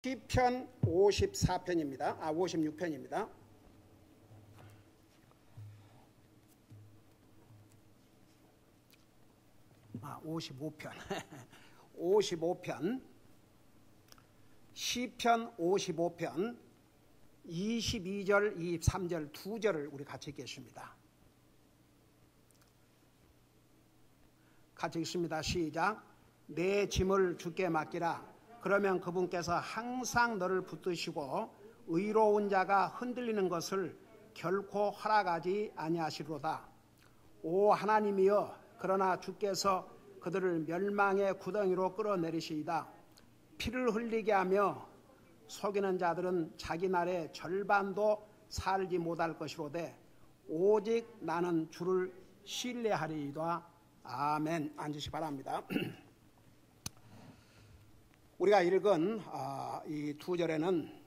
시편 54편입니다. 56편입니다. 55편. 55편. 시편 55편 22절, 23절 두 절을 우리 같이 읽겠습니다. 같이 읽습니다. 시작. 내 짐을 주께 맡기라. 그러면 그분께서 항상 너를 붙드시고 의로운 자가 흔들리는 것을 결코 허락하지 아니하시리로다. 오 하나님이여, 그러나 주께서 그들을 멸망의 구덩이로 끌어내리시이다. 피를 흘리게 하며 속이는 자들은 자기 날의 절반도 살지 못할 것이로되 오직 나는 주를 신뢰하리이다. 아멘. 앉으시 바랍니다. 우리가 읽은 이 두 절에는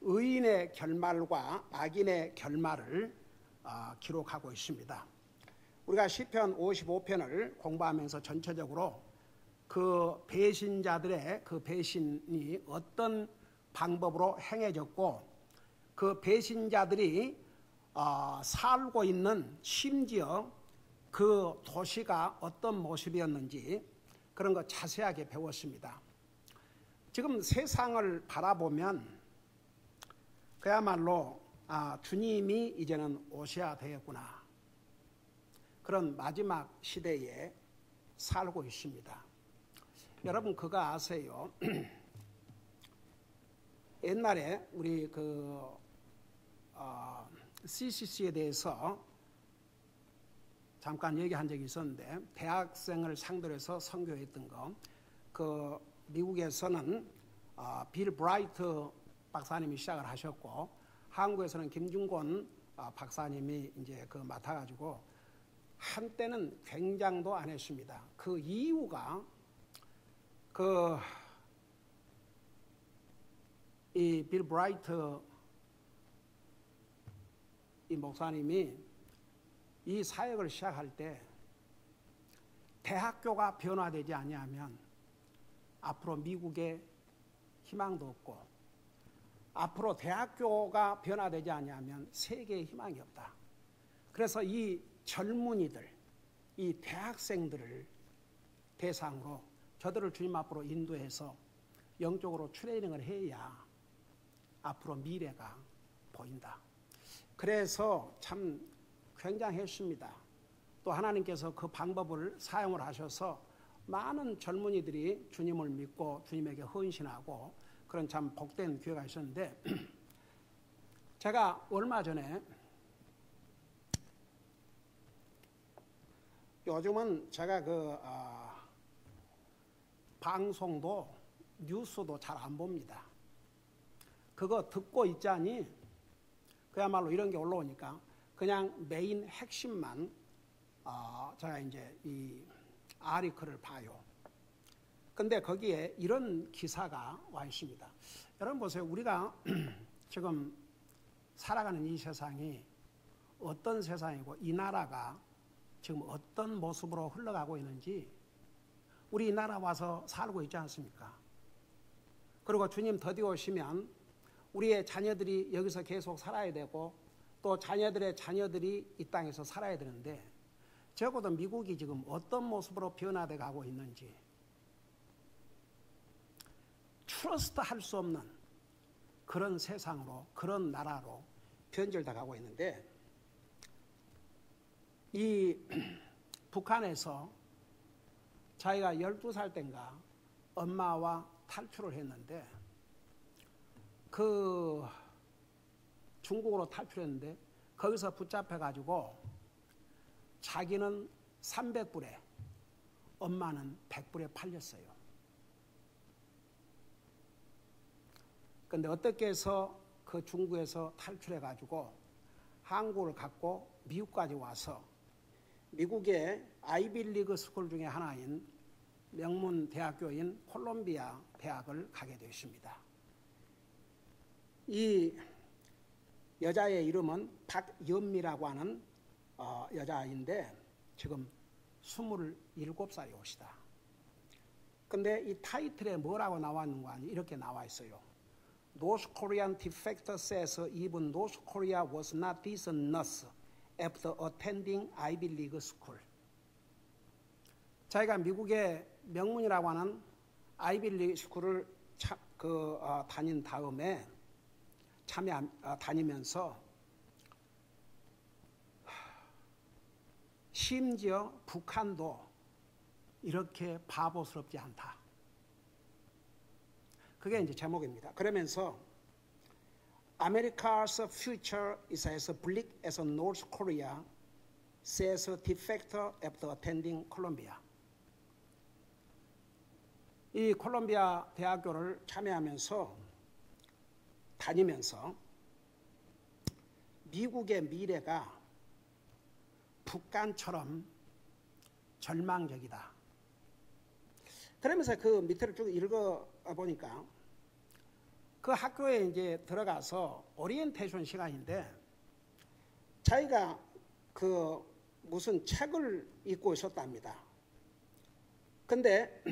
의인의 결말과 악인의 결말을 기록하고 있습니다. 우리가 시편 55편을 공부하면서 전체적으로 그 배신자들의 그 배신이 어떤 방법으로 행해졌고 그 배신자들이 살고 있는 심지어 그 도시가 어떤 모습이었는지 그런 거 자세하게 배웠습니다. 지금 세상을 바라보면 그야말로 주님이 이제는 오셔야 되겠구나, 그런 마지막 시대에 살고 있습니다. 여러분 그거 아세요? 옛날에 우리 CCC에 대해서 잠깐 얘기한 적이 있었는데, 대학생을 상대로 해서 선교했던 거, 그 미국에서는 빌 브라이트 박사님이 시작을 하셨고 한국에서는 김중곤 박사님이 이제 맡아가지고 한때는 굉장도 안 했습니다. 그 이유가 이 빌 브라이트 이 목사님이 이 사역을 시작할 때 대학교가 변화되지 아니하면 앞으로 미국에 희망도 없고 앞으로 대학교가 변화되지 아니하면 세계에 희망이 없다. 그래서 이 젊은이들, 이 대학생들을 대상으로 저들을 주님 앞으로 인도해서 영적으로 트레이닝을 해야 앞으로 미래가 보인다. 그래서 참 굉장했습니다. 또 하나님께서 그 방법을 사용을 하셔서 많은 젊은이들이 주님을 믿고 주님에게 헌신하고 그런 참 복된 기회가 있었는데, 제가 얼마 전에, 요즘은 제가 방송도 뉴스도 잘 안 봅니다. 그거 듣고 있자니 그야말로 이런 게 올라오니까 그냥 메인 핵심만 제가 이제 이 아리클을 봐요. 근데 거기에 이런 기사가 와 있습니다. 여러분 보세요. 우리가 지금 살아가는 이 세상이 어떤 세상이고 이 나라가 지금 어떤 모습으로 흘러가고 있는지 우리 이 나라 와서 살고 있지 않습니까? 그리고 주님 더디 오시면 우리의 자녀들이 여기서 계속 살아야 되고 또 자녀들의 자녀들이 이 땅에서 살아야 되는데, 적어도 미국이 지금 어떤 모습으로 변화돼 가고 있는지 트러스트 할 수 없는 그런 세상으로, 그런 나라로 변절돼 가고 있는데, 이 북한에서 자기가 12살 땐가 엄마와 탈출을 했는데, 그 중국으로 탈출했는데 거기서 붙잡혀 가지고 자기는 300불에 엄마는 100불에 팔렸어요. 그런데 어떻게 해서 그 중국에서 탈출해 가지고 한국을 갖고 미국까지 와서 미국의 아이비리그 스쿨 중에 하나인 명문 대학교인 콜롬비아 대학을 가게 되었습니다. 이 여자의 이름은 박연미라고 하는 여자인데 지금 27살이 오시다. 근데 이 타이틀에 뭐라고 나와 있는 거 아니? 이렇게 나와 있어요. North Korean defector says even North Korea was not dishonest after attending Ivy League school. 자기가 미국의 명문이라고 하는 아이비 리그 스쿨을 다닌 다음에 다니면서 심지어 북한도 이렇게 바보스럽지 않다. 그게 이제 제목입니다. 그러면서 America's future is as bleak as North Korea, says defector after attending Columbia. 이 콜롬비아 대학교를 다니면서 미국의 미래가 북한처럼 절망적이다. 그러면서 그 밑을 쭉 읽어보니까 그 학교에 이제 들어가서 오리엔테이션 시간인데 자기가 그 무슨 책을 읽고 있었답니다. 근데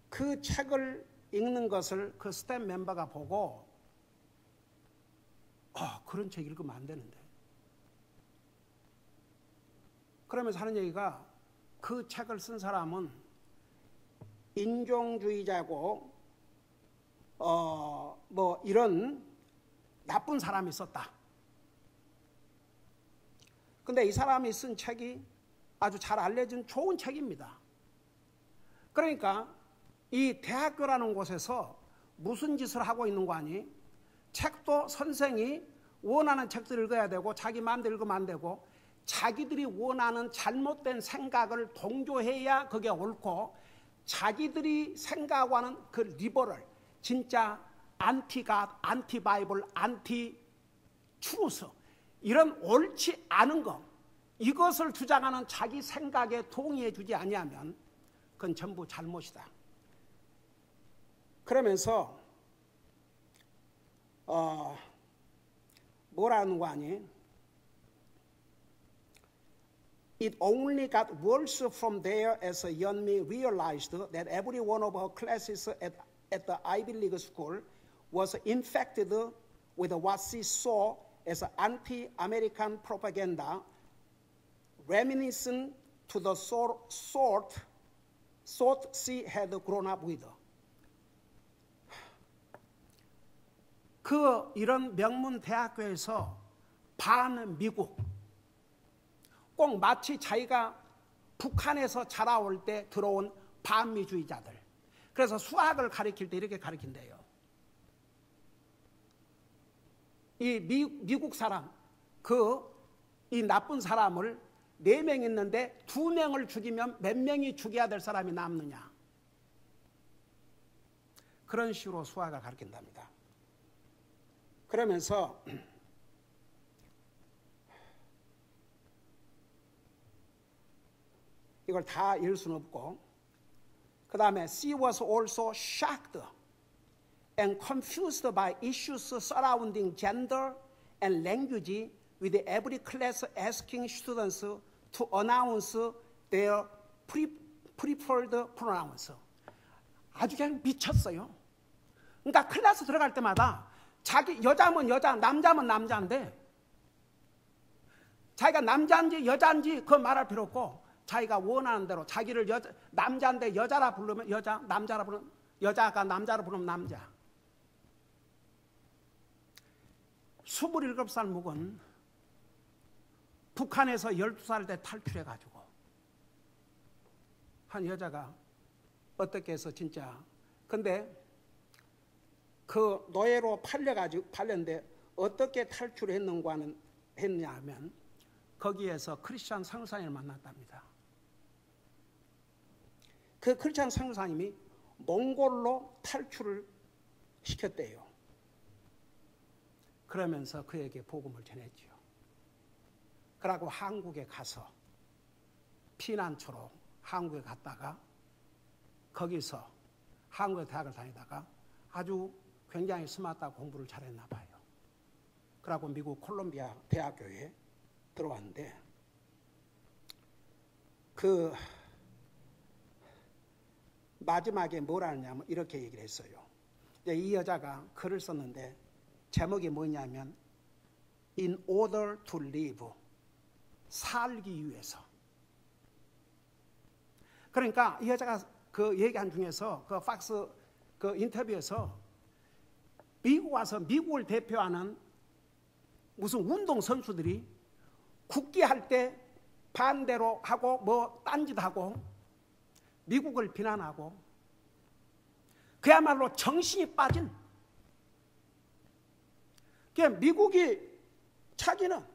그 책을 읽는 것을 그 스텝 멤버가 보고 그런 책 읽으면 안 되는데. 그러면서 하는 얘기가 그 책을 쓴 사람은 인종주의자고 뭐 이런 나쁜 사람이 썼다. 근데 이 사람이 쓴 책이 아주 잘 알려진 좋은 책입니다. 그러니까 이 대학교라는 곳에서 무슨 짓을 하고 있는 거 아니? 책도 선생이 원하는 책들을 읽어야 되고 자기 마음대로 읽으면 안 되고 자기들이 원하는 잘못된 생각을 동조해야 그게 옳고 자기들이 생각하는 그 리버럴 진짜 안티갓, 안티바이블, 안티트루스 이런 옳지 않은 것 이것을 주장하는 자기 생각에 동의해 주지 아니하면 그건 전부 잘못이다. 그러면서 뭐라는 거 아니? It only got worse from there as Yeonmi realized that every one of her classes at the Ivy League school was infected with what she saw as anti-American propaganda reminiscent to the sort she had grown up with. 이런 명문 대학교에서 반미국 꼭 마치 자기가 북한에서 자라올 때 들어온 반미주의자들. 그래서 수학을 가르칠 때 이렇게 가르친대요. 이 미국 사람, 이 나쁜 사람을 4명 있는데 2명을 죽이면 몇 명이 죽여야 될 사람이 남느냐. 그런 식으로 수학을 가르친답니다. 그러면서 이걸 다 읽을 수는 없고 그 다음에 she was also shocked and confused by issues surrounding gender and language with every class asking students to announce their preferred pronouns. 아주 그냥 미쳤어요. 그러니까 클래스 들어갈 때마다 자기 여자면 여자, 남자면 남자인데 자기가 남자인지 여자인지 그거 말할 필요 없고 자기가 원하는 대로 자기를 남자인데 여자라 부르면 여자, 남자라 부르면 여자가 남자라 부르면 남자. 27살 묵은 북한에서 12살 때 탈출해가지고 한 여자가 어떻게 해서 진짜 근데 그 노예로 팔렸는데 어떻게 탈출했느냐 하면 거기에서 크리스찬 선교사님을 만났답니다. 그 크리스찬 선교사님이 몽골로 탈출을 시켰대요. 그러면서 그에게 복음을 전했죠. 그러고 한국에 가서 피난처로 한국에 갔다가 거기서 한국의 대학을 다니다가 아주 굉장히 스마트하고 공부를 잘했나 봐요. 그러고 미국 콜롬비아 대학교에 들어왔는데 마지막에 뭐라 하냐면 이렇게 얘기를 했어요. 이 여자가 글을 썼는데 제목이 뭐냐면 In order to live, 살기 위해서. 그러니까 이 여자가 그 얘기한 중에서 그 팍스 그 인터뷰에서 미국 와서 미국을 대표하는 무슨 운동 선수들이 국기할 때 반대로 하고 뭐 딴짓하고 미국을 비난하고 그야말로 정신이 빠진, 미국이 자기는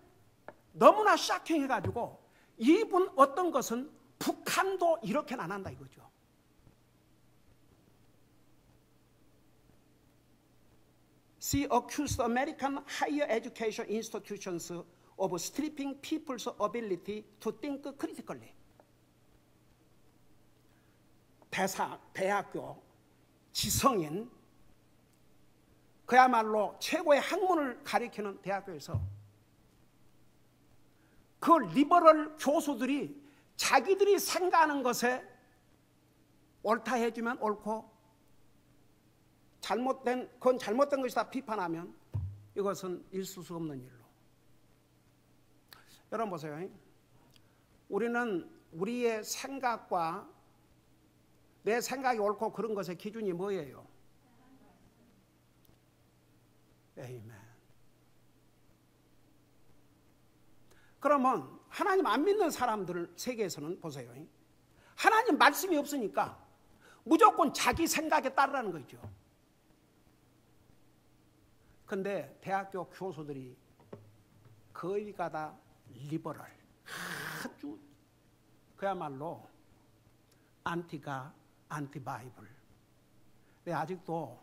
너무나 샤킹해가지고 이분 어떤 것은 북한도 이렇게는 안 한다 이거죠. She accused American higher education institutions of stripping people's ability to think critically. 대학교 지성인 그야말로 최고의 학문을 가리키는 대학교에서 그 리버럴 교수들이 자기들이 생각하는 것에 옳다 해주면 옳고 그건 잘못된 것이다 비판하면 이것은 있을 수 없는 일로. 여러분 보세요. 우리는 우리의 생각과 내 생각이 옳고 그런 것의 기준이 뭐예요? 아멘. 그러면 하나님 안 믿는 사람들 세계에서는 보세요. 하나님 말씀이 없으니까 무조건 자기 생각에 따르라는 거죠. 근데 대학교 교수들이 거의가 다 리버럴, 아주 그야말로 안티가 안티바이블. 근데 아직도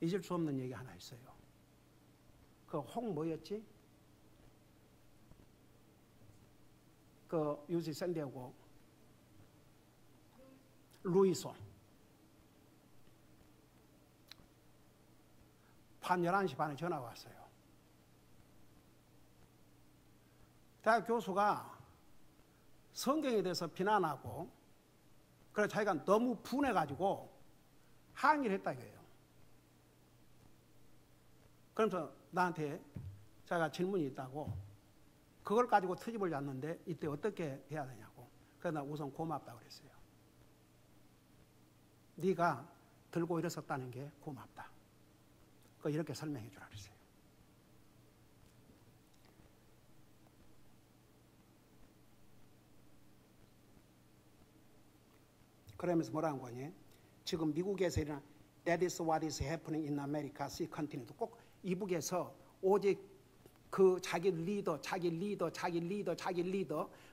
잊을 수 없는 얘기 하나 있어요. 그 홍 뭐였지? 그 UC 샌디에고 루이소. 밤 11시 반에 전화가 왔어요. 대학 교수가 성경에 대해서 비난하고 그래서 자기가 너무 분해가지고 항의를 했다 이거예요. 그러면서 나한테 자기가 질문이 있다고 그걸 가지고 트집을 잤는데 이때 어떻게 해야 되냐고. 그래서 나 우선 고맙다고 그랬어요. 네가 들고 일어섰다는 게 고맙다. 이렇게 설명해 주라 그랬어요. 그러면서 뭐라는 거니? 지금 미국에서 일어난 That is what is happening in America. See continue. 꼭 이북에서 오직 그 자기 리더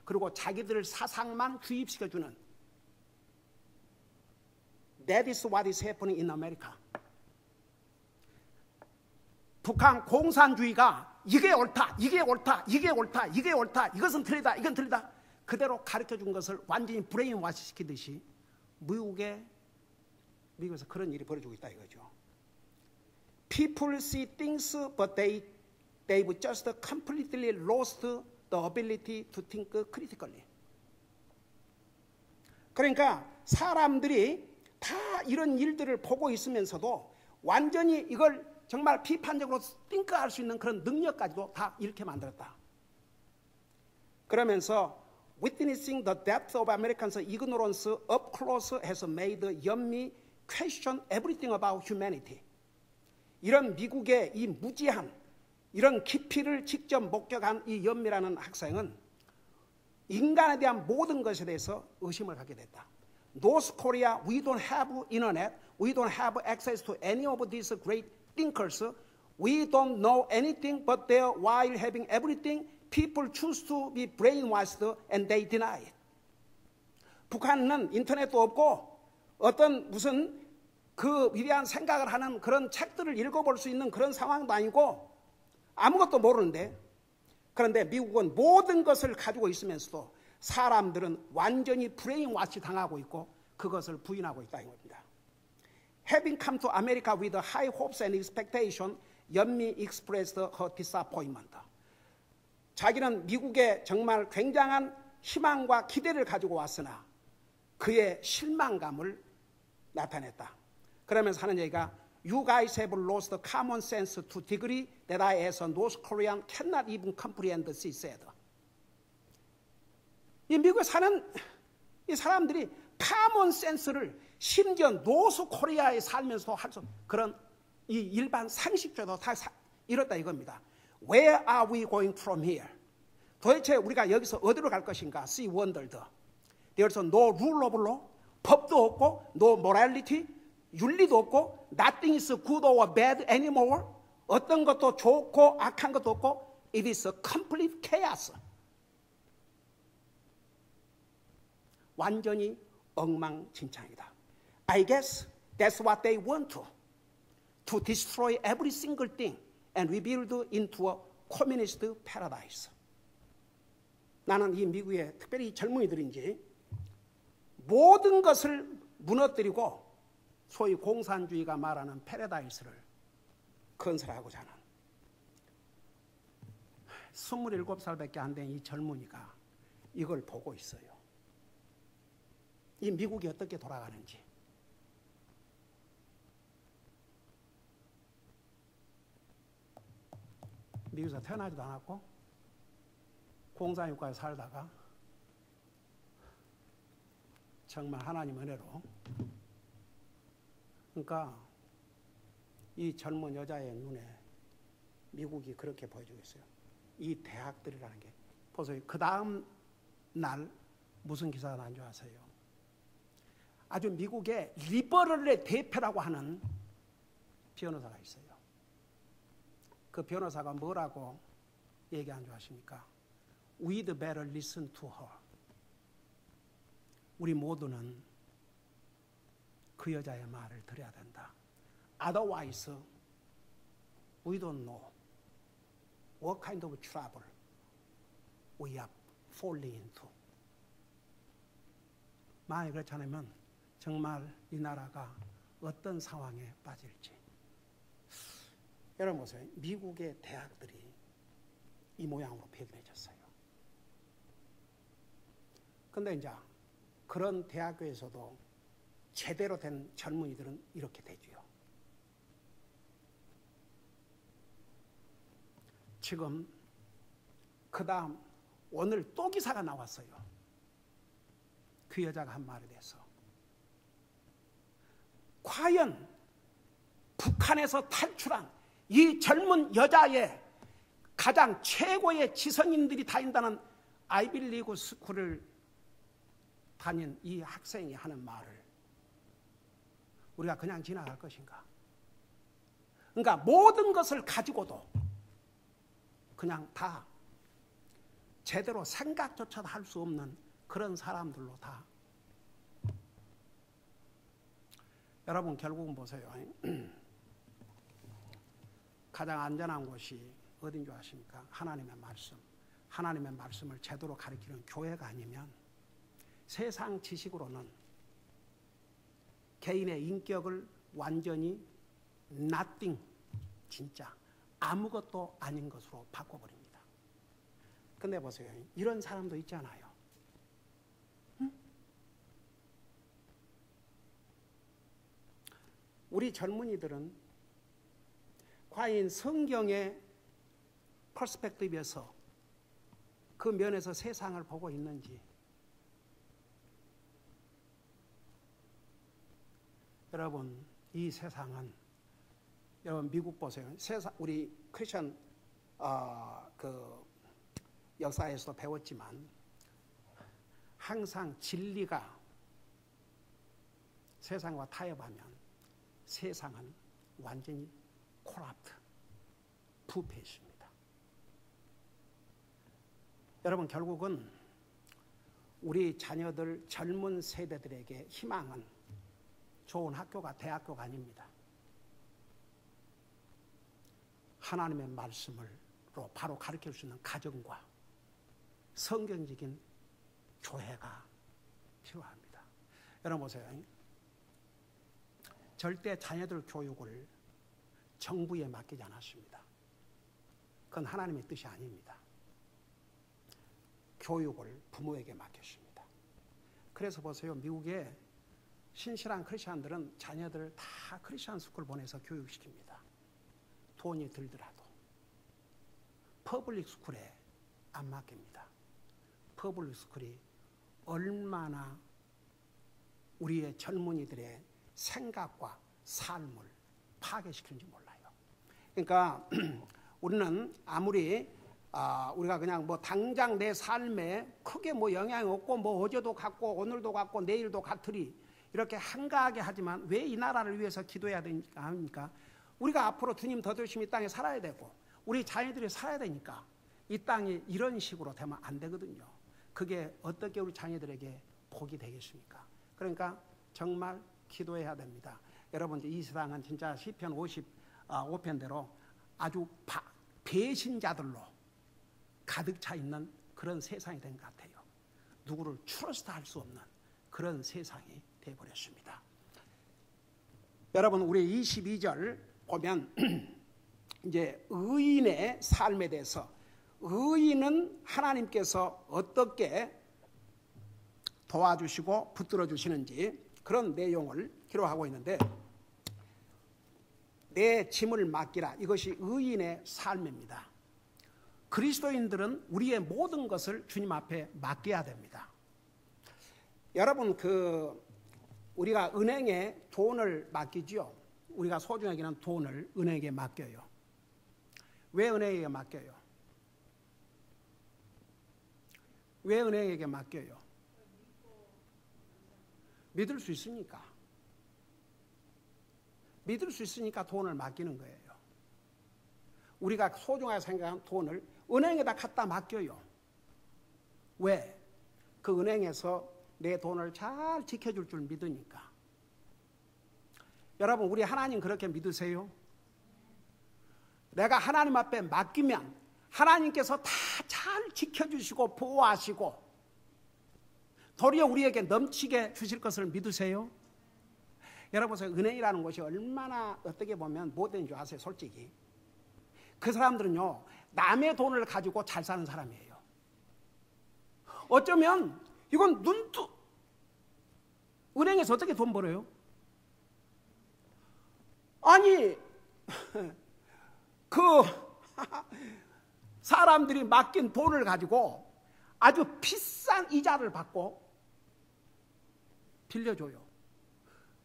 그리고 자기들 사상만 주입시켜주는 That is what is happening in America. 북한 공산주의가 이게 옳다, 이것은 틀리다, 이건 틀리다 그대로 가르쳐준 것을 완전히 브레인워시 시키듯이 미국에서 그런 일이 벌어지고 있다 이거죠. People see things but they've just completely lost the ability to think critically. 그러니까 사람들이 다 이런 일들을 보고 있으면서도 완전히 이걸 정말 비판적으로 띵크할 수 있는 그런 능력까지도 다 이렇게 만들었다. 그러면서 Witnessing the depth of Americans' ignorance up close has made 연미 question everything about humanity. 이런 미국의 이 무지한 이런 깊이를 직접 목격한 이 연미라는 학생은 인간에 대한 모든 것에 대해서 의심을 갖게 됐다. North Korea, we don't have internet, we don't have access to any of these great thinkers. We don't know anything but there while having everything, people choose to be brainwashed and they deny it. 북한은 인터넷도 없고 어떤 무슨 그 위대한 생각을 하는 그런 책들을 읽어볼 수 있는 그런 상황도 아니고 아무것도 모르는데 그런데 미국은 모든 것을 가지고 있으면서도 사람들은 완전히 브레인워시 당하고 있고 그것을 부인하고 있다 이겁니다. Having come to America with high hopes and expectation, 연미 expressed her disappointment. 자기는 미국에 정말 굉장한 희망과 기대를 가지고 왔으나 그의 실망감을 나타냈다. 그러면서 하는 얘기가 You guys have lost common sense to degree that I as a North Korean cannot even comprehend, she said. 이 미국에 사는 이 사람들이 common sense를 심지어 노스 코리아에 살면서도 할 수 그런 이 일반 상식적으로 다 이렇다 이겁니다. Where are we going from here? 도대체 우리가 여기서 어디로 갈 것인가? She wondered. There's no rule of law, 법도 없고, no morality, 윤리도 없고, nothing is good or bad anymore. 어떤 것도 좋고 악한 것도 없고, it is a complete chaos. 완전히 엉망진창이다. I guess that's what they want to destroy every single thing and rebuild into a communist paradise. 나는 이 미국의 특별히 젊은이들인지 모든 것을 무너뜨리고 소위 공산주의가 말하는 패러다이스를 건설하고자 하는 27살밖에 안 된 이 젊은이가 이걸 보고 있어요. 이 미국이 어떻게 돌아가는지. 미국에서 태어나지도 않았고 공산국가에 살다가 정말 하나님 은혜로 그러니까 이 젊은 여자의 눈에 미국이 그렇게 보여주고 있어요. 이 대학들이라는 게 보세요. 그 다음 날 무슨 기사가 난 줄 아세요? 아주 미국의 리버럴의 대표라고 하는 변호사가 있어요. 그 변호사가 뭐라고 얘기한 줄 아십니까? We'd better listen to her. 우리 모두는 그 여자의 말을 들어야 된다. Otherwise, we don't know what kind of trouble we are falling into. 만약 그렇지 않으면 정말 이 나라가 어떤 상황에 빠질지. 여러분 보세요. 미국의 대학들이 이 모양으로 폐기해졌어요. 그런데 이제 그런 대학교에서도 제대로 된 젊은이들은 이렇게 되지요. 지금 그 다음 오늘 또 기사가 나왔어요. 그 여자가 한 말에 대해서. 과연 북한에서 탈출한 이 젊은 여자의 가장 최고의 지성인들이 다닌다는 아이빌리그 스쿨을 다닌 이 학생이 하는 말을 우리가 그냥 지나갈 것인가? 그러니까 모든 것을 가지고도 그냥 다 제대로 생각조차도 할 수 없는 그런 사람들로 다. 여러분 결국은 보세요. 가장 안전한 곳이 어딘 줄 아십니까? 하나님의 말씀. 하나님의 말씀을 제대로 가르치는 교회가 아니면 세상 지식으로는 개인의 인격을 완전히 nothing, 진짜 아무것도 아닌 것으로 바꿔버립니다. 근데 보세요. 이런 사람도 있잖아요. 응? 우리 젊은이들은 과연 성경의 퍼스펙티브에서 그 면에서 세상을 보고 있는지. 여러분, 이 세상은 여러분 미국 보세요. 세상 우리 크리스천 그 역사에서도 배웠지만 항상 진리가 세상과 타협하면 세상은 완전히 콜랍트, 부패했습니다. 여러분 결국은 우리 자녀들 젊은 세대들에게 희망은 좋은 학교가 대학교가 아닙니다. 하나님의 말씀으로 바로 가르칠 수 있는 가정과 성경적인 교회가 필요합니다. 여러분 보세요. 절대 자녀들 교육을 정부에 맡기지 않았습니다. 그건 하나님의 뜻이 아닙니다. 교육을 부모에게 맡겼습니다. 그래서 보세요. 미국에 신실한 크리스천들은 자녀들을 다 크리스천 스쿨 보내서 교육시킵니다. 돈이 들더라도. 퍼블릭 스쿨에 안 맡깁니다. 퍼블릭 스쿨이 얼마나 우리의 젊은이들의 생각과 삶을 파괴시키는지 몰라요. 그러니까 우리는 아무리 우리가 그냥 뭐 당장 내 삶에 크게 뭐 영향이 없고 뭐 어제도 같고 오늘도 같고 내일도 같으리 이렇게 한가하게 하지만 왜 이 나라를 위해서 기도해야 합니까? 우리가 앞으로 주님 더 열심히 이 땅에 살아야 되고 우리 자녀들이 살아야 되니까 이 땅이 이런 식으로 되면 안 되거든요. 그게 어떻게 우리 자녀들에게 복이 되겠습니까? 그러니까 정말 기도해야 됩니다. 여러분 이 세상은 진짜 시편 55편대로 아주 배신자들로 가득 차 있는 그런 세상이 된 것 같아요. 누구를 트러스트할 수 없는 그런 세상이 되어버렸습니다. 여러분 우리 22절 보면 이제 의인의 삶에 대해서 의인은 하나님께서 어떻게 도와주시고 붙들어 주시는지 그런 내용을 기록하고 있는데 내 짐을 맡기라. 이것이 의인의 삶입니다. 그리스도인들은 우리의 모든 것을 주님 앞에 맡겨야 됩니다. 여러분 우리가 은행에 돈을 맡기죠. 우리가 소중하게 여기는 돈을 은행에 맡겨요. 왜 은행에게 맡겨요? 왜 은행에게 맡겨요? 믿을 수 있으니까. 믿을 수 있으니까 돈을 맡기는 거예요. 우리가 소중하게 생각한 돈을 은행에다 갖다 맡겨요. 왜? 그 은행에서 내 돈을 잘 지켜줄 줄 믿으니까. 여러분 우리 하나님 그렇게 믿으세요? 내가 하나님 앞에 맡기면 하나님께서 다 잘 지켜주시고 보호하시고 도리어 우리에게 넘치게 주실 것을 믿으세요? 여러분 은행이라는 곳이 얼마나 어떻게 보면 못된 줄 아세요? 솔직히 그 사람들은요 남의 돈을 가지고 잘 사는 사람이에요. 어쩌면 이건 은행에서 어떻게 돈 벌어요? 아니 사람들이 맡긴 돈을 가지고 아주 비싼 이자를 받고 빌려줘요.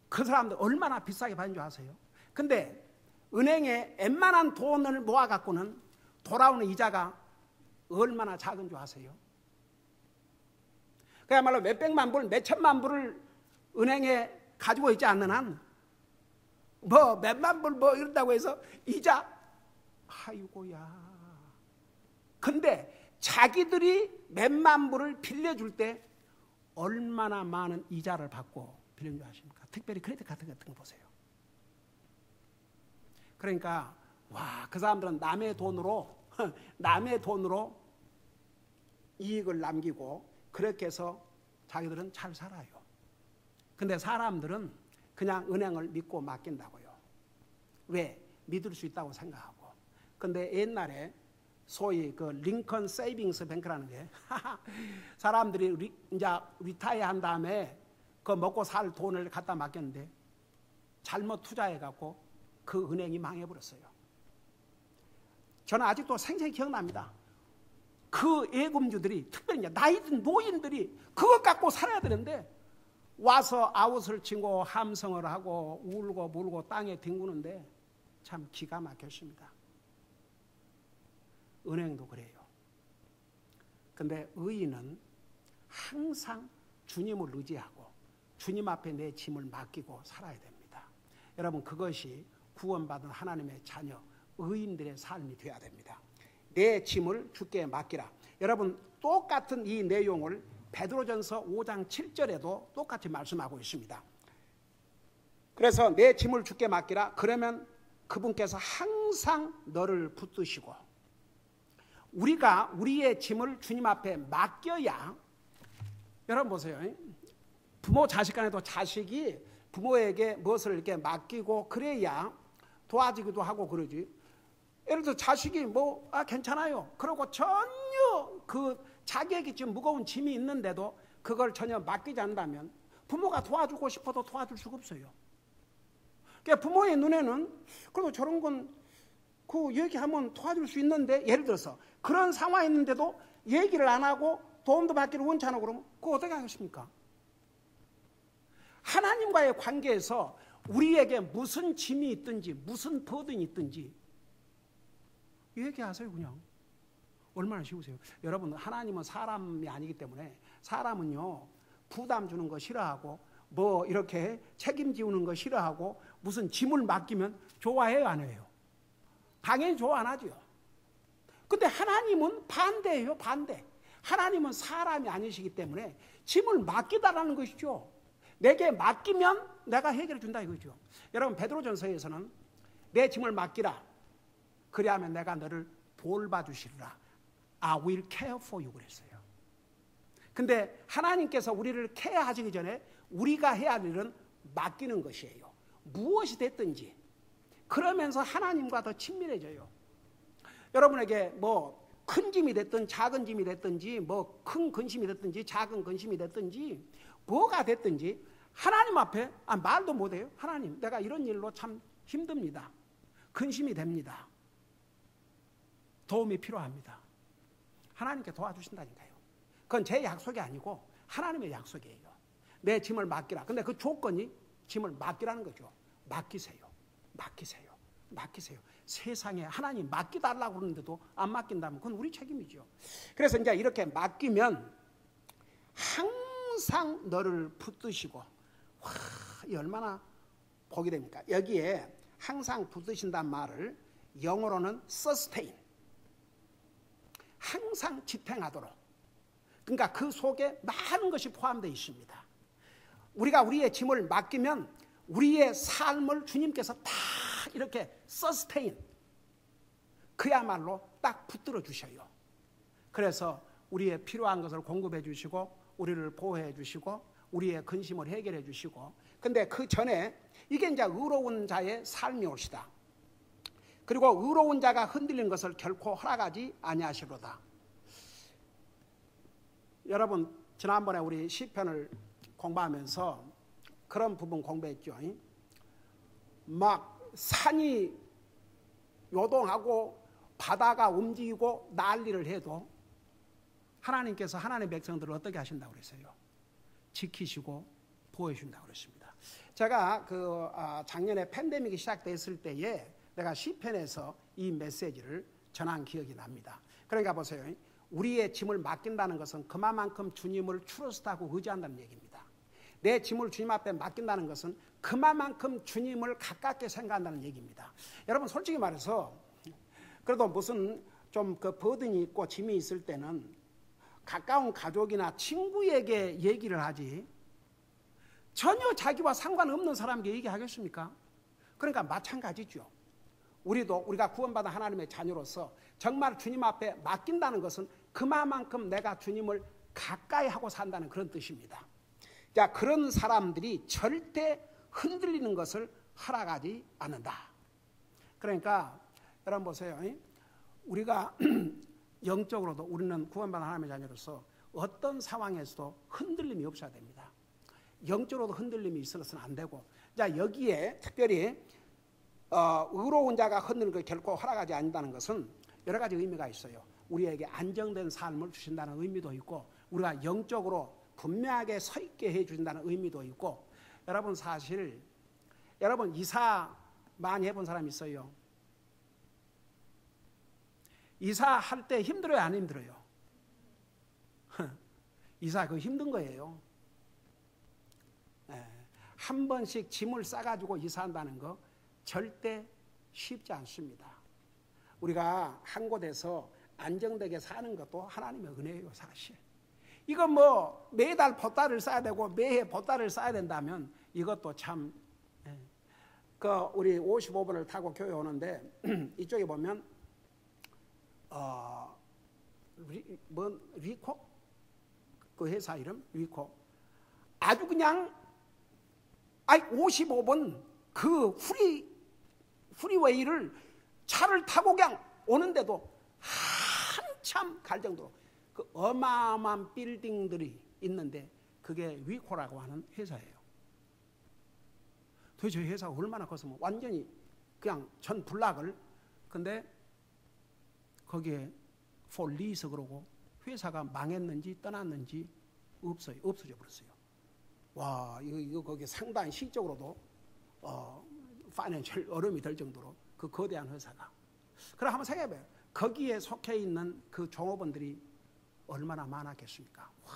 그 사람들 얼마나 비싸게 받는 줄 아세요? 근데 은행에 웬만한 돈을 모아갖고는 돌아오는 이자가 얼마나 작은 줄 아세요? 그야말로 몇백만 불, 몇천만 불을 은행에 가지고 있지 않는 한 뭐 몇만 불 뭐 이런다고 해서 이자 아이고야. 근데 자기들이 몇만 불을 빌려줄 때 얼마나 많은 이자를 받고 빌린 줄 아십니까? 특별히 크레딧 카드 같은 거 보세요. 그러니까 그 사람들은 남의 돈으로 이익을 남기고 그렇게 해서 자기들은 잘 살아요. 근데 사람들은 그냥 은행을 믿고 맡긴다고요. 왜? 믿을 수 있다고 생각하고. 근데 옛날에 소위 그 링컨 세이빙스 뱅크라는 게 사람들이 이제 리타이어 한 다음에 그 먹고 살 돈을 갖다 맡겼는데 잘못 투자해갖고 그 은행이 망해버렸어요. 저는 아직도 생생히 기억납니다. 그 예금주들이 특별히 나이든 노인들이 그것 갖고 살아야 되는데 와서 아웃을 치고 함성을 하고 울고 물고 땅에 뒹구는데 참 기가 막혔습니다. 은행도 그래요. 근데 의인은 항상 주님을 의지하고 주님 앞에 내 짐을 맡기고 살아야 됩니다. 여러분 그것이 구원받은 하나님의 자녀 의인들의 삶이 되어야 됩니다. 내 짐을 주께 맡기라. 여러분 똑같은 이 내용을 베드로전서 5장 7절에도 똑같이 말씀하고 있습니다. 그래서 내 짐을 주께 맡기라. 그러면 그분께서 항상 너를 붙드시고 우리가 우리의 짐을 주님 앞에 맡겨야 여러분 보세요. 부모 자식 간에도 자식이 부모에게 무엇을 이렇게 맡기고 그래야 도와주기도 하고 그러지. 예를 들어 자식이 괜찮아요. 그러고 전혀 그 자기에게 지금 무거운 짐이 있는데도 그걸 전혀 맡기지 않는다면 부모가 도와주고 싶어도 도와줄 수가 없어요. 그러니까 부모의 눈에는 그래도 저런 건 그 얘기하면 도와줄 수 있는데, 예를 들어서 그런 상황이 있는데도 얘기를 안 하고 도움도 받기를 원치 않고 그러면 그거 어떻게 하겠습니까? 하나님과의 관계에서 우리에게 무슨 짐이 있든지 무슨 버든이 있든지 얘기하세요. 그냥 얼마나 쉬우세요. 여러분, 하나님은 사람이 아니기 때문에, 사람은요 부담 주는 거 싫어하고 뭐 이렇게 책임지우는 거 싫어하고 무슨 짐을 맡기면 좋아해요, 안 해요? 당연히 좋아 안 하죠. 근데 하나님은 반대예요. 반대. 하나님은 사람이 아니시기 때문에 짐을 맡기다라는 것이죠. 내게 맡기면 내가 해결해 준다 이거죠. 여러분, 베드로전서에서는 내 짐을 맡기라, 그리하면 내가 너를 돌봐주시리라, I will care for you 그랬어요. 근데 하나님께서 우리를 케어하시기 전에 우리가 해야 할 일은 맡기는 것이에요. 무엇이 됐든지. 그러면서 하나님과 더 친밀해져요. 여러분에게 뭐 큰 짐이 됐든 작은 짐이 됐든지, 뭐 큰 근심이 됐든지 작은 근심이 됐든지 뭐가 됐든지 하나님 앞에 말도 못해요. 하나님, 내가 이런 일로 참 힘듭니다. 근심이 됩니다. 도움이 필요합니다. 하나님께 도와주신다니까요. 그건 제 약속이 아니고 하나님의 약속이에요. 내 짐을 맡기라. 근데 그 조건이 짐을 맡기라는 거죠. 맡기세요. 맡기세요. 맡기세요. 세상에 하나님 맡기달라고 그러는데도 안 맡긴다면 그건 우리 책임이죠. 그래서 이제 이렇게 맡기면 항상 너를 붙드시고, 와, 이 얼마나 복이 됩니까? 여기에 항상 붙드신단 말을 영어로는 sustain, 항상 지탱하도록. 그러니까 그 속에 많은 것이 포함되어 있습니다. 우리가 우리의 짐을 맡기면 우리의 삶을 주님께서 다 이렇게 sustain, 그야말로 딱 붙들어 주셔요. 그래서 우리의 필요한 것을 공급해 주시고 우리를 보호해 주시고 우리의 근심을 해결해 주시고, 근데 그 전에 이게 이제 의로운 자의 삶이 옳시다. 그리고 의로운 자가 흔들린 것을 결코 허락하지 아니하시로다. 여러분, 지난번에 우리 시편을 공부하면서 그런 부분 공부했죠. 막 산이 요동하고 바다가 움직이고 난리를 해도 하나님께서 하나님의 백성들을 어떻게 하신다고 그랬어요? 지키시고 보호해준다고 그랬습니다. 제가 작년에 팬데믹이 시작됐을 때에 내가 시편에서 이 메시지를 전한 기억이 납니다. 그러니까 보세요. 우리의 짐을 맡긴다는 것은 그만큼 주님을 트러스트하고 의지한다는 얘기입니다. 내 짐을 주님 앞에 맡긴다는 것은 그만큼 주님을 가깝게 생각한다는 얘기입니다. 여러분, 솔직히 말해서 그래도 무슨 좀 그 버든이 있고 짐이 있을 때는 가까운 가족이나 친구에게 얘기를 하지 전혀 자기와 상관없는 사람에게 얘기하겠습니까? 그러니까 마찬가지죠. 우리가 구원받은 하나님의 자녀로서 정말 주님 앞에 맡긴다는 것은 그만큼 내가 주님을 가까이 하고 산다는 그런 뜻입니다. 자, 그런 사람들이 절대 흔들리는 것을 허락하지 않는다. 그러니까 여러분 보세요. 우리가 영적으로도 우리는 구원받은 하나님의 자녀로서 어떤 상황에서도 흔들림이 없어야 됩니다. 영적으로도 흔들림이 있어서는 안 되고, 자, 여기에 특별히 의로운 자가 흔들리는 걸 결코 허락하지 않는다는 것은 여러 가지 의미가 있어요. 우리에게 안정된 삶을 주신다는 의미도 있고, 우리가 영적으로 분명하게 서 있게 해주신다는 의미도 있고, 여러분 사실 여러분 이사 많이 해본 사람 있어요? 이사할 때 힘들어요, 안 힘들어요? 이사 그거 힘든 거예요. 한 번씩 짐을 싸가지고 이사한다는 거 절대 쉽지 않습니다. 우리가 한 곳에서 안정되게 사는 것도 하나님의 은혜예요, 사실. 이거 뭐 매달 보따리를 싸야 되고 매해 보따리를 싸야 된다면 이것도 참. 우리 55번을 타고 교회 오는데 이쪽에 보면 리코? 그 회사 이름? 리코. 아주 그냥 55번 그 프리웨이를 차를 타고 그냥 오는데도 한참 갈 정도로 그 어마어마한 빌딩들이 있는데 그게 위코라고 하는 회사예요. 도대체 회사가 얼마나 컸으면 완전히 그냥 전 블락을, 근데 거기에 for lease 그러고 회사가 망했는지 떠났는지 없어져 버렸어요. 와, 이거 거기 상당히 시적으로도 파이낸셜 어려움이 될 정도로 그 거대한 회사가. 그럼 한번 생각해봐요. 거기에 속해 있는 그 종업원들이 얼마나 많았겠습니까? 와,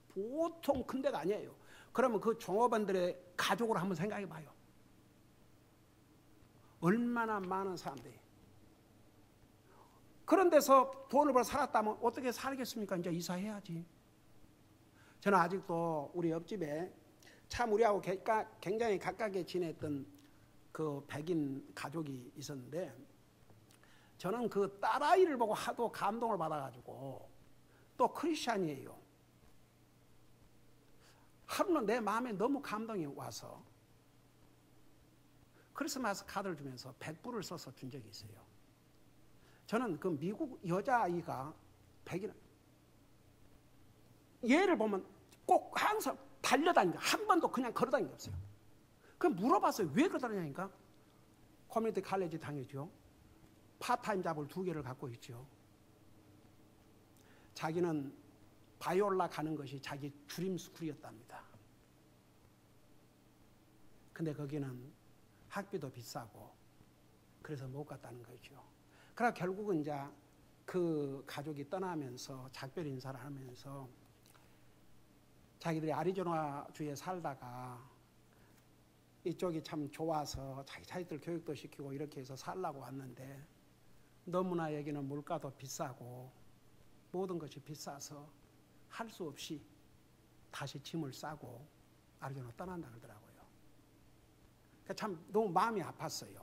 보통 큰 데가 아니에요. 그러면 그 종업원들의 가족을 한번 생각해봐요. 얼마나 많은 사람들이. 그런 데서 돈을 벌어 살았다면 어떻게 살겠습니까? 이제 이사해야지. 저는 아직도 우리 옆집에 참 우리하고 굉장히 가깝게 지냈던 그 백인 가족이 있었는데, 저는 그 딸아이를 보고 하도 감동을 받아가지고, 또 크리스찬이에요. 하루는 내 마음에 너무 감동이 와서 크리스마스 카드를 주면서 100불을 써서 준 적이 있어요. 저는 그 미국 여자아이가 백인, 얘를 보면 꼭 항상 달려다니니까 한 번도 그냥 걸어다닌 게 없어요. 그럼 물어봤어요. 왜 그러다니냐니까. 커뮤니티 칼리지 다니죠. 파타임 잡을 2개를 갖고 있죠. 자기는 바이올라 가는 것이 자기 드림 스쿨이었답니다. 근데 거기는 학비도 비싸고 그래서 못 갔다는 거죠. 그러나 결국은 이제 그 가족이 떠나면서 작별 인사를 하면서 자기들이 아리조나 주에 살다가 이쪽이 참 좋아서 자기들 교육도 시키고 이렇게 해서 살라고 왔는데 너무나 여기는 물가도 비싸고 모든 것이 비싸서 할 수 없이 다시 짐을 싸고 아리조나 떠난다 그러더라고요. 참 너무 마음이 아팠어요.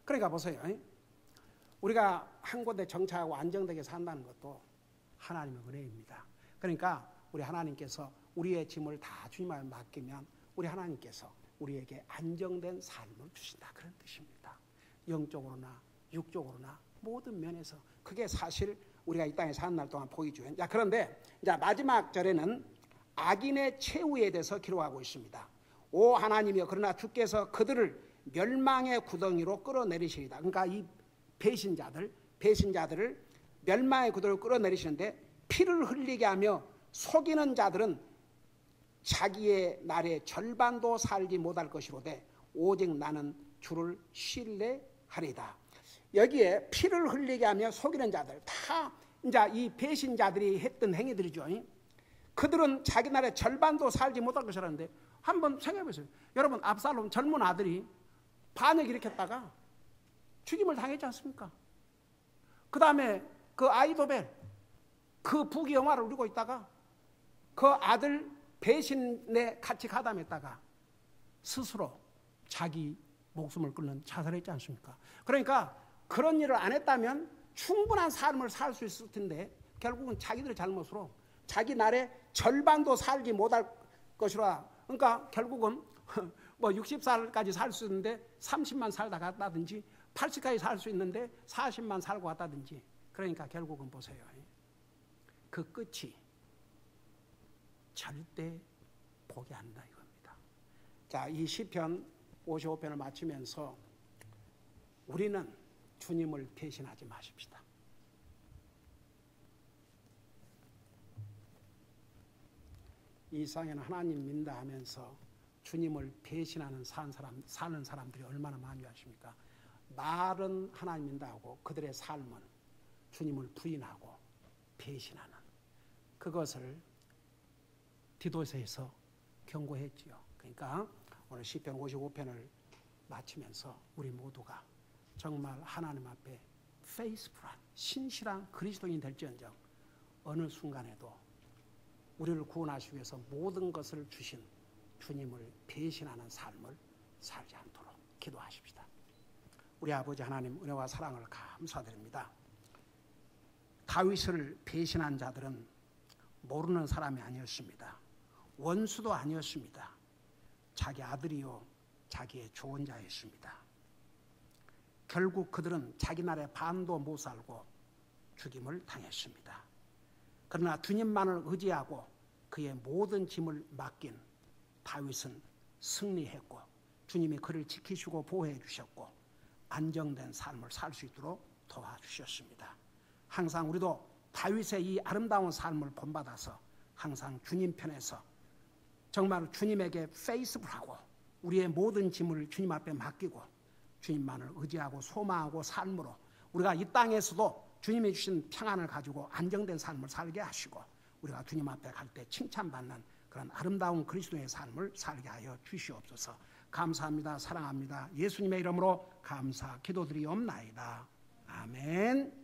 그러니까 보세요. 우리가 한 곳에 정착하고 안정되게 산다는 것도 하나님의 은혜입니다. 그러니까 우리 하나님께서 우리의 짐을 다 주님께 맡기면 우리 하나님께서 우리에게 안정된 삶을 주신다, 그런 뜻입니다. 영적으로나 육적으로나 모든 면에서 그게 사실 우리가 이 땅에 사는 날 동안 보이죠. 자, 그런데 이제 마지막 절에는 악인의 최후에 대해서 기록하고 있습니다. 오 하나님이여, 그러나 주께서 그들을 멸망의 구덩이로 끌어내리시리다. 그러니까 이 배신자들을 멸망의 구덩이로 끌어내리시는데, 피를 흘리게 하며 속이는 자들은 자기의 날의 절반도 살지 못할 것이로되 오직 나는 주를 신뢰하리다. 여기에 피를 흘리게 하며 속이는 자들, 다 이제 이 배신자들이 했던 행위들이죠. 그들은 자기 날의 절반도 살지 못할 것이라는데, 한번 생각해보세요. 여러분, 압살롬 젊은 아들이 반역 일으켰다가 죽임을 당했지 않습니까? 그 다음에 그 아이도벨, 그 부귀영화를 누리고 있다가 그 아들 배신에 같이 가담했다가 스스로 자기 목숨을 끊는 자살했지 않습니까? 그러니까 그런 일을 안 했다면 충분한 삶을 살 수 있을 텐데 결국은 자기들의 잘못으로 자기 날의 절반도 살지 못할 것이라. 그러니까 결국은 뭐 60살까지 살 수 있는데 30만 살다 갔다든지 80까지 살 수 있는데 40만 살고 갔다든지. 그러니까 결국은 보세요. 그 끝이 절대 포기한다 이겁니다. 자, 이 시편 55편을 마치면서 우리는 주님을 배신하지 마십시다. 이 세상에는 하나님 믿는다 하면서 주님을 배신하는 사는 사람들이 얼마나 많이 하십니까? 말은 하나님 믿는다 하고 그들의 삶은 주님을 부인하고 배신하는, 그것을 디도서에서 경고했지요. 그러니까 오늘 시편 55편을 마치면서 우리 모두가 정말 하나님 앞에 페이스풀한 신실한 그리스도인이 될지언정 어느 순간에도 우리를 구원하시기 위해서 모든 것을 주신 주님을 배신하는 삶을 살지 않도록 기도하십시다. 우리 아버지 하나님, 은혜와 사랑을 감사드립니다. 다윗을 배신한 자들은 모르는 사람이 아니었습니다. 원수도 아니었습니다. 자기 아들이요 자기의 조언자였습니다. 결국 그들은 자기 나라의 반도 못 살고 죽임을 당했습니다. 그러나 주님만을 의지하고 그의 모든 짐을 맡긴 다윗은 승리했고 주님이 그를 지키시고 보호해 주셨고 안정된 삶을 살 수 있도록 도와주셨습니다. 항상 우리도 다윗의 이 아름다운 삶을 본받아서 항상 주님 편에서 정말 주님에게 페이스풀하고 우리의 모든 짐을 주님 앞에 맡기고 주님만을 의지하고 소망하고 삶으로 우리가 이 땅에서도 주님이 주신 평안을 가지고 안정된 삶을 살게 하시고 우리가 주님 앞에 갈 때 칭찬받는 그런 아름다운 그리스도의 삶을 살게 하여 주시옵소서. 감사합니다. 사랑합니다. 예수님의 이름으로 감사 기도드리옵나이다. 아멘.